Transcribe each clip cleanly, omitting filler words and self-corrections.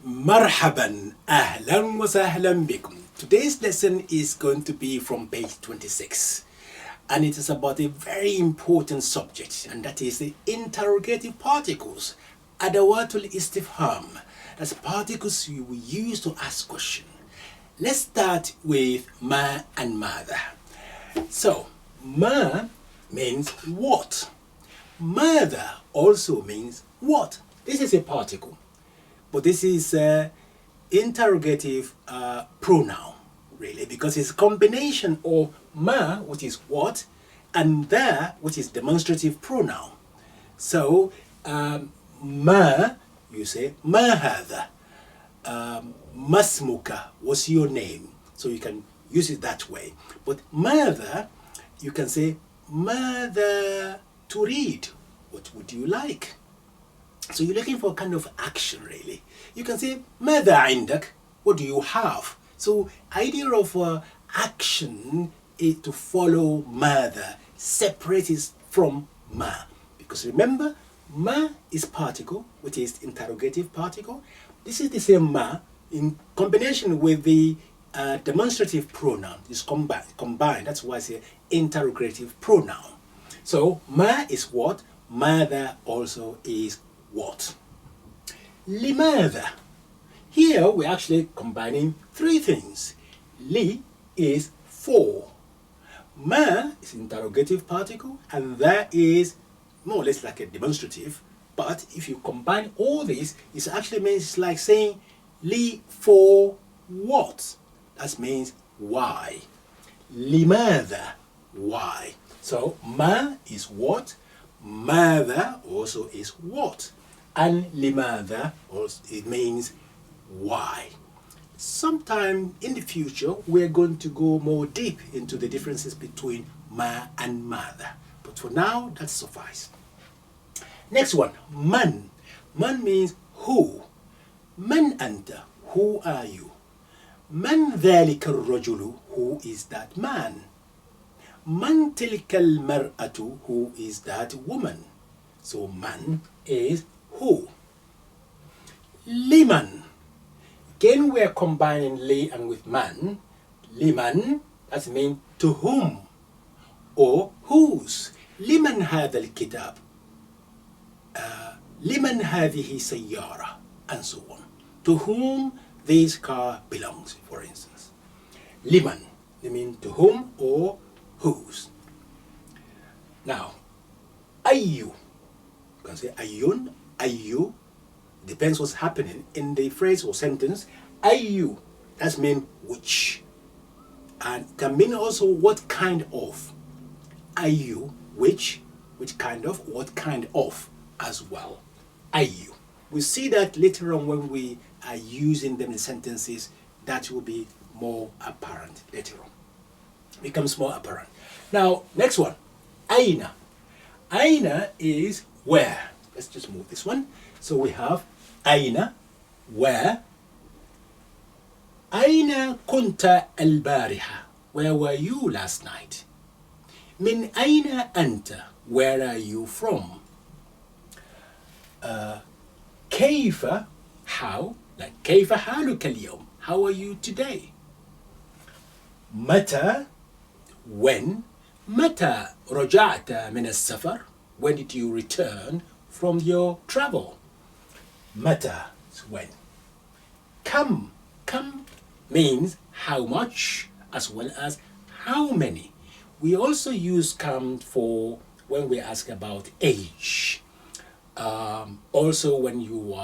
Marhaban, ahlan wa sahlan bikum. Today's lesson is going to be from page 26, and it is about a very important subject, and that is the interrogative particles, adawatul istifham. That's particles you will use to ask questions. Let's start with ma and mother. So, ma means what. Mother also means what. This is a particle, but this is interrogative pronoun, really, because it's a combination of ma, which is what, and the, which is demonstrative pronoun. So, ma, you say ma hadha. Masmuka, what's your name? So you can use it that way. But mother, you can say mother to read. What would you like? So you're looking for a kind of action, really. You can say mother indak. What do you have? So idea of action is to follow mother, separate it from ma. Because remember, ma is particle, which is interrogative particle. This is the same ma in combination with the demonstrative pronoun. It's combined. That's why I say interrogative pronoun. So ma is what, mother also is what. Limadha. Here we're actually combining three things. Li is for. Ma is interrogative particle, and that is more or less like a demonstrative. But if you combine all this, it actually means like saying li for what? That means why. Limadha, why. So ma is what, mother also is what, and limadha also it means why. Sometime in the future we're going to go more deep into the differences between ma and mother, but for now that suffices. Next one, man. Man means who. Man anta, who are you? Man dhalika ar-rajulu, who is that man? Man tilka al-mar'atu, who is that woman? So man is who. Liman. Again we are combining li and with man. Liman, that means to whom or whose. Liman hadha al-kitab. Liman hadhihi sayyara, and so on. To whom this car belongs, for instance. Liman, they mean to whom or whose. Now, ayyu. You can say ayyun, ayyu. Depends what's happening in the phrase or sentence. Ayyu, that means which. And can mean also what kind of. Ayyu, which kind of, what kind of as well. Ayyu. We'll see that later on when we are using them in sentences. That will be more apparent later on. Becomes more apparent. Now, next one. Aina. Aina is where. Let's just move this one. So we have Aina, where. Aina kunta al-bariha. Where were you last night? Min aina anta. Where are you from? Kaifa, how, like Kaifa haluka al-yawm, how are you today? Mata, when. Mata raja'ta min as-safar, when did you return from your travel? Mata is when. Kam means how much as well as how many. We also use kam for when we ask about age. Also when you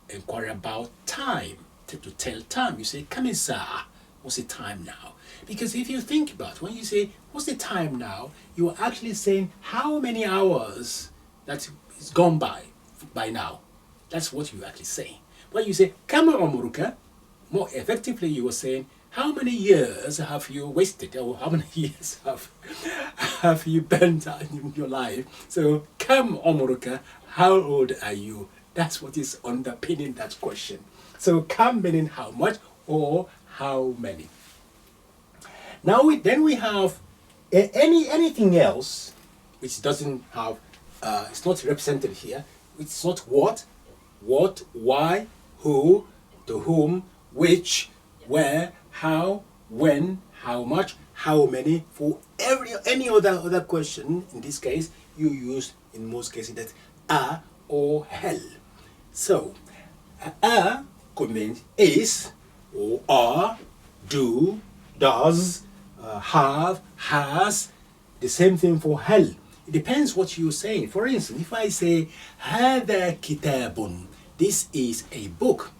inquire about time, to tell time, you say kam sa'a, what's the time now? Because if you think about when you say what's the time now, you are actually saying how many hours that is gone by now. That's what you actually say. When you say kam umruka, more effectively you are saying how many years have you wasted, or how many years have you burnt in your life? So kam umruka, how old are you? That's what is underpinning that question. So kam meaning how much or how many. Now then we have anything else which doesn't have, it's not represented here. It's not what, why, who, to whom, which, where, how, when, how much, how many. For any other question, in this case, you use in most cases that a or hal. So a could mean is or are, do, does, have, has. The same thing for hal. It depends what you're saying. For instance, if I say هذا كتاب, this is a book.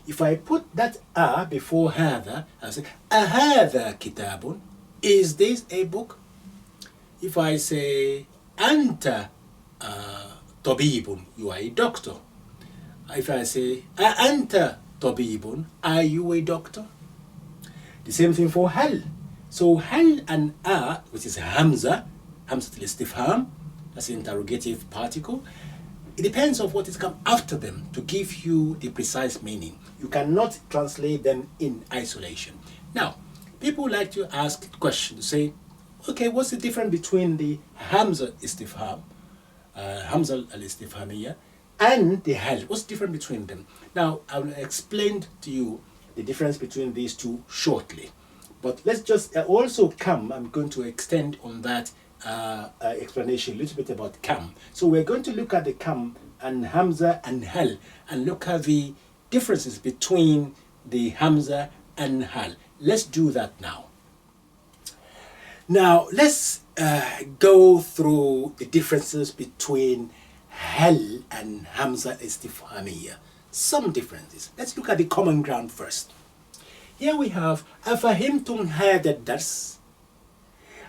If I put that a before هذا, I say أهذا كتاب, is this a book? If I say أنت طبيب, you are a doctor. If I say أأنت طبيب, are you a doctor? The same thing for hal. So hal and a, which is hamza al-istifham, that's the interrogative particle. It depends on what is come after them to give you the precise meaning. You cannot translate them in isolation. Now, people like to ask questions, say, okay, what's the difference between the hamza istifham, hamza al-istifhamiyya, and the hal? What's the difference between them? Now, I will explain to you the difference between these two shortly. But let's just also I'm going to extend on that explanation a little bit about kam. So we're going to look at the kam and hamza and hal and look at the differences between the hamza and hal. Let's do that now. Now let's go through the differences between hal and hamza istifhamiyya. Some differences. Let's look at the common ground first. Here we have أفهمتم هذا الدرس?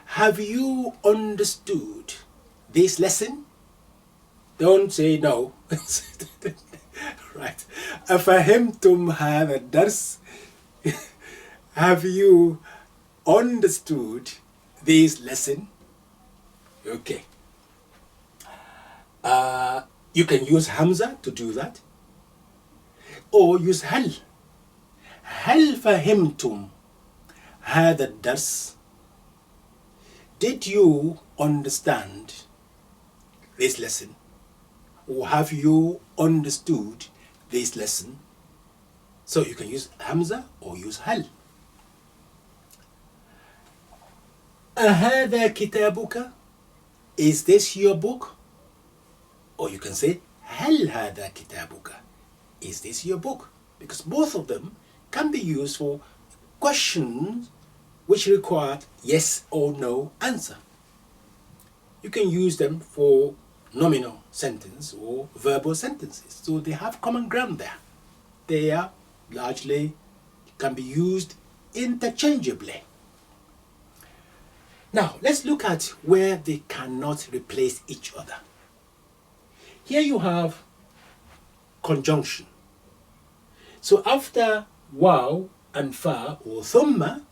Have you understood this lesson? Don't say no. Right. أفهمتم هذا الدرس? Have you understood this lesson? Okay. You can use hamza to do that, or use hal. هل فهمتم هذا الدرس? Did you understand this lesson? Or have you understood this lesson? So you can use hamza or use hal. أهذا كتابك? Is this your book? Or you can say هل هذا كتابك? Is this your book? Because both of them can be used for questions which require yes or no answer. You can use them for nominal sentence or verbal sentences. So they have common ground there. They are largely can be used interchangeably. Now let's look at where they cannot replace each other. Here you have conjunction. So after waw and fa or thumma,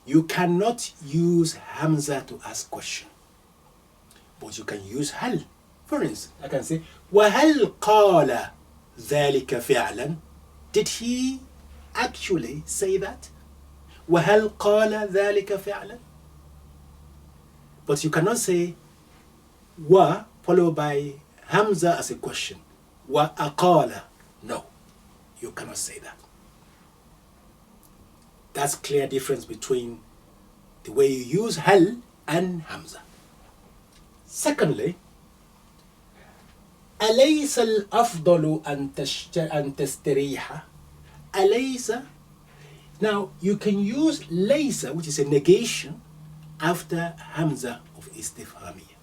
you cannot use hamza to ask question, but you can use hal. For instance, I can say وَهَلْ قَالَ ذَلِكَ فِعْلًا? Did he actually say that? وَهَلْ قَالَ ذَلِكَ فِعْلًا? But you cannot say wa followed by hamza as a question. وَأَقَالَ. No, you cannot say that. That's clear difference between the way you use hal and hamza. Secondly, أليس الأفضل أن تستريح? أليس. Now you can use laysa, which is a negation, after hamza of istifhamiyya.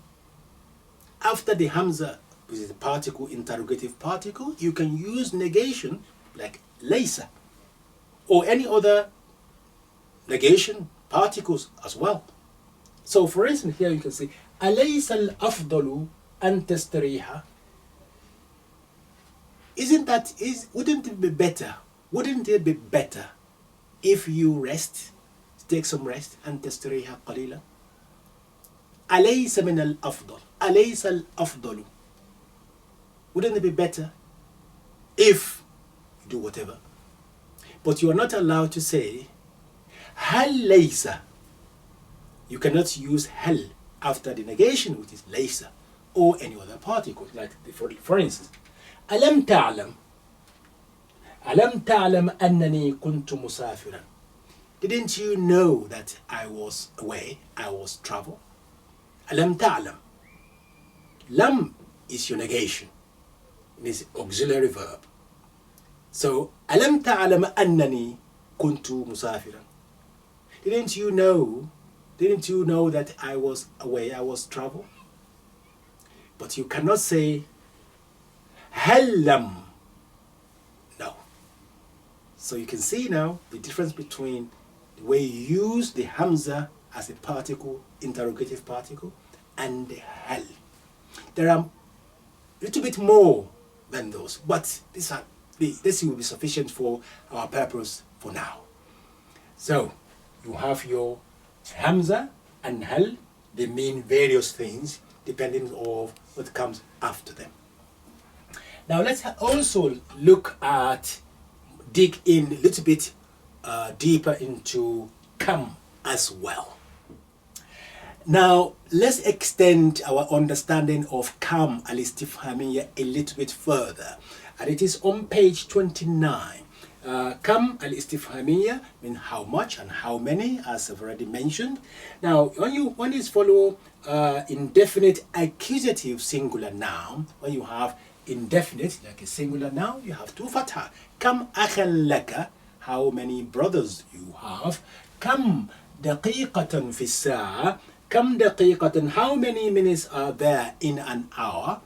After the hamza, which is a particle, interrogative particle, you can use negation like laysa or any other negation particles as well. So for instance, here you can say أليس الأفضل أن تستريح? Wouldn't it be better? Wouldn't it be better if you rest, take some rest, and تستريح قليلا? أليس من الأفضل? أليس الأفضل? Wouldn't it be better if you do whatever? But you are not allowed to say هل ليس. You cannot use hal after the negation, which is laysa, or any other particle. Like for instance, ألم تعلم? ألم تعلم أنني كنت مسافرا. Didn't you know that I was away, I was travel? ألم تعلم. Lam is your negation. It is auxiliary verb. So ألم تعلم أنني كنت مسافرا. Didn't you know that I was away, I was travel? But you cannot say هل لم. No. So you can see now the difference between the way you use the hamza as a particle, interrogative particle, and the hal. There are a little bit more than those, but this will be sufficient for our purpose for now. So you have your hamza and hal. They mean various things depending on what comes after them. Now let's also dig in a little bit deeper into come as well. Now let's extend our understanding of come al-istifhamiyya a little bit further, and it is on page 29. Come al-istifhamiyya means how much and how many, as I've already mentioned. Now when you follow indefinite accusative singular noun, when you have indefinite like a singular noun, you have two fatha. Kam akhan laka, how many brothers you have. Kam daqiqatan fi sa'a, kam daqiqatan, how many minutes are there in an hour.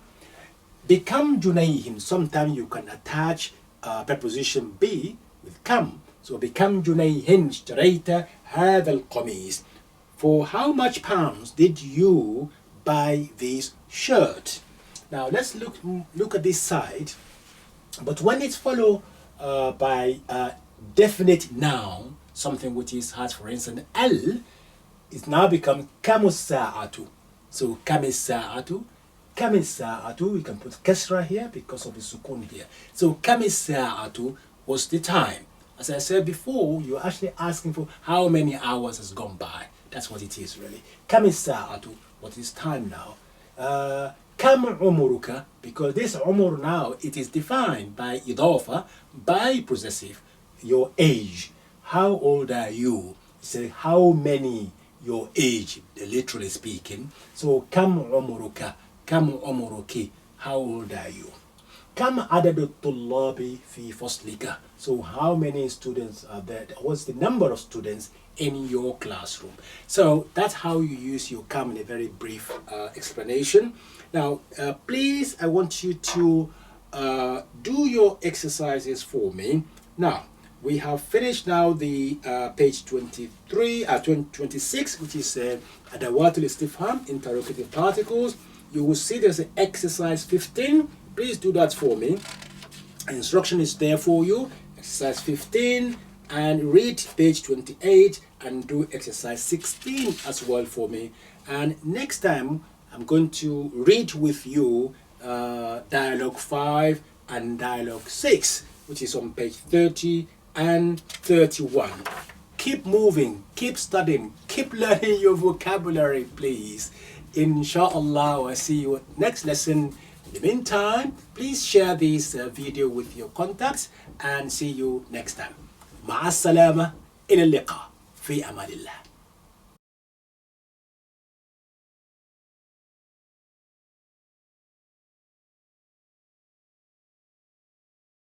Become junayhim, sometimes you can attach preposition be with kam. So become junayhin ishtarayta hadha al-qamis. For how much pounds did you buy this shirt? Now let's look at this side. But when it's followed by a definite noun, something which has, for instance, al, it's now become kamusa'atu. So kamisa'atu, we can put kasra here because of the sukun here. So kamisa'atu was the time. As I said before, you're actually asking for how many hours has gone by. That's what it is really. Kamisa'atu, what is time now? Kam umuruka, because this umur now, it is defined by idafa, by possessive, your age. How old are you? Say how many, your age, literally speaking. So kam umuruka, kam umuruki, how old are you? Kam adadu tullabi fi faslika. So how many students are there? What's the number of students in your classroom? So that's how you use your kam in a very brief explanation. Now, please, I want you to do your exercises for me. Now, we have finished now the page 26, which is Adawatul Istifham, interrogative particles. You will see there's an exercise 15. Please do that for me. Instruction is there for you. Exercise 15, and read page 28 and do exercise 16 as well for me. And next time, I'm going to read with you dialogue 5 and dialogue 6, which is on page 30 and 31. Keep moving, keep studying, keep learning your vocabulary, please. Inshallah, I'll see you next lesson. In the meantime, please share this video with your contacts and see you next time. مع السلامة إلى اللقاء في أمان الله.